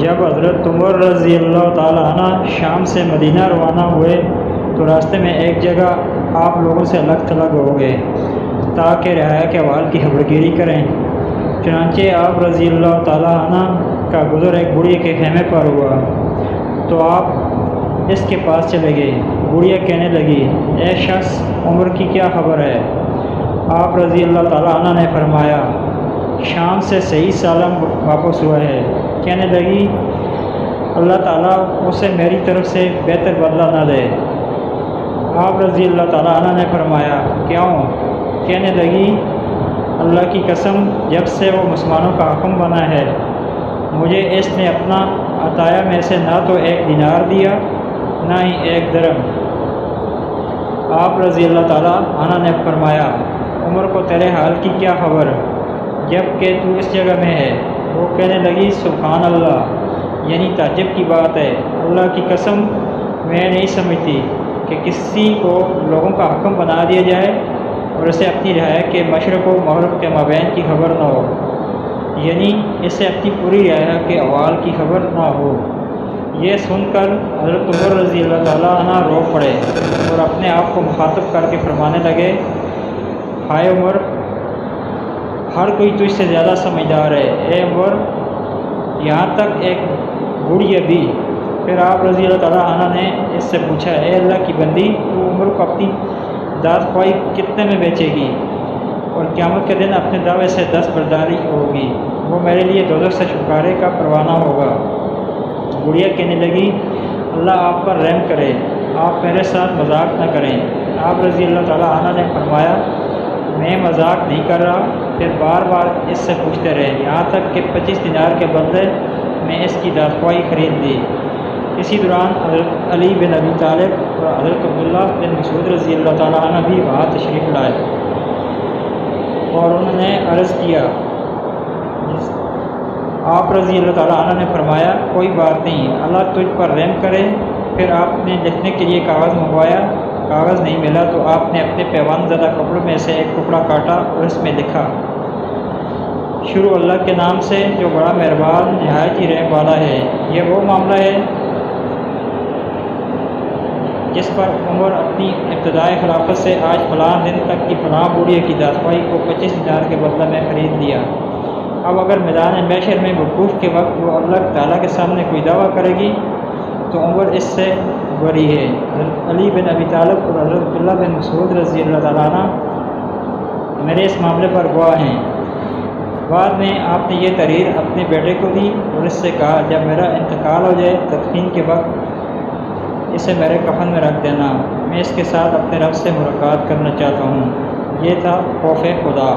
جب حضرت عمر رضی اللہ تعالیٰ عنہ شام سے مدینہ روانہ ہوئے تو راستے میں ایک جگہ آپ لوگوں سے الگ تھلگ ہو گئے تاکہ رعایا کے احوال کی خبرگیری کریں۔ چنانچہ آپ رضی اللہ تعالیٰ عنہ کا گزر ایک بڑھیا کے خیمے پر ہوا تو آپ اس کے پاس چلے گئے۔ بڑھیا کہنے لگی، اے شخص، عمر کی کیا خبر ہے؟ آپ رضی اللہ تعالیٰ عنہ نے فرمایا، شام سے صحیح سالم واپس ہوا ہے۔ کہنے لگی، اللہ تعالیٰ اسے میری طرف سے بہتر بدلہ نہ دے۔ آپ رضی اللہ تعالیٰ عنہ نے فرمایا، کیوں؟ کہنے لگی، اللہ کی قسم، جب سے وہ مسلمانوں کا حاکم بنا ہے مجھے اس نے اپنا عطایا میں سے نہ تو ایک دینار دیا نہ ہی ایک درہم۔ آپ رضی اللہ تعالیٰ عنہ نے فرمایا، عمر کو تیرے حال کی کیا خبر جب کہ تو اس جگہ میں ہے؟ وہ کہنے لگی، سبحان اللہ، یعنی تعجب کی بات ہے، اللہ کی قسم میں نہیں سمجھتی کہ کسی کو لوگوں کا حکم بنا دیا جائے اور اسے اپنی رعایا کے مشرق و مغرب کے مابین کی خبر نہ ہو، یعنی اسے اپنی پوری رعایا کے احوال کی خبر نہ ہو۔ یہ سن کر حضرت عمر رضی اللہ تعالیٰ عنہ رو پڑے اور اپنے آپ کو مخاطب کر کے فرمانے لگے، ہائے عمر، ہر کوئی تجھ سے زیادہ سمجھدار ہے۔ اے عمر، یہاں تک ایک بڑھیا بھی۔ پھر آپ رضی اللہ تعالیٰ عنہ نے اس سے پوچھا، اے اللہ کی بندی، تو عمر کو اپنی داد خواہی کتنے میں بیچے گی اور قیامت کے دن اپنے دعوے سے دستبرداری ہوگی؟ وہ میرے لیے دوزخ سے چھٹکارے کا پروانہ ہوگا۔ بڑھیا کہنے لگی، اللہ آپ پر رحم کرے، آپ میرے ساتھ مذاق نہ کریں۔ آپ رضی اللہ تعالیٰ عنہ نے فرمایا، میں مذاق نہیں کر رہا۔ پھر بار بار اس سے پوچھتے رہے، یہاں تک کہ 25 دینار کے بدلے میں اس کی دادخواہی خرید دی۔ اسی دوران حضرت علی بن ابی طالب اور حضرت عبداللہ بن مسعود رضی اللہ تعالیٰ عنہ بھی وہاں تشریف لائے اور انہوں نے عرض کیا۔ آپ رضی اللہ تعالیٰ عنہ نے فرمایا، کوئی بات نہیں، اللہ تجھ پر رحم کرے۔ پھر آپ نے لکھنے کے لیے کاغذ منگوایا، کاغذ نہیں ملا تو آپ نے اپنے پیوند زدہ کپڑوں میں سے ایک ٹکڑا کاٹا اور اس میں لکھا، شروع اللہ کے نام سے جو بڑا مہربان نہایت ہی رحم والا ہے۔ یہ وہ معاملہ ہے جس پر عمر اپنی ابتدائی خلافت سے آج فلاں دن تک کی فلاں بوڑھے کی دادخواہی کو 25 دینار کے بدلہ میں خرید لیا۔ اب اگر میدان محشر میں وقوف کے وقت وہ اللہ تعالیٰ کے سامنے کوئی دعویٰ کرے گی تو عمر اس سے بری ہے۔ حضرت علی بن ابی طالب اور حضرت عبداللہ بن مسعود رضی اللہ تعالیٰ عنہ میرے اس معاملے پر گواہ ہیں۔ بعد میں آپ نے یہ تحریر اپنے بیٹے کو دی اور اس سے کہا، جب میرا انتقال ہو جائے تدفین کے وقت اسے میرے کفن میں رکھ دینا، میں اس کے ساتھ اپنے رب سے ملاقات کرنا چاہتا ہوں۔ یہ تھا خوف خدا۔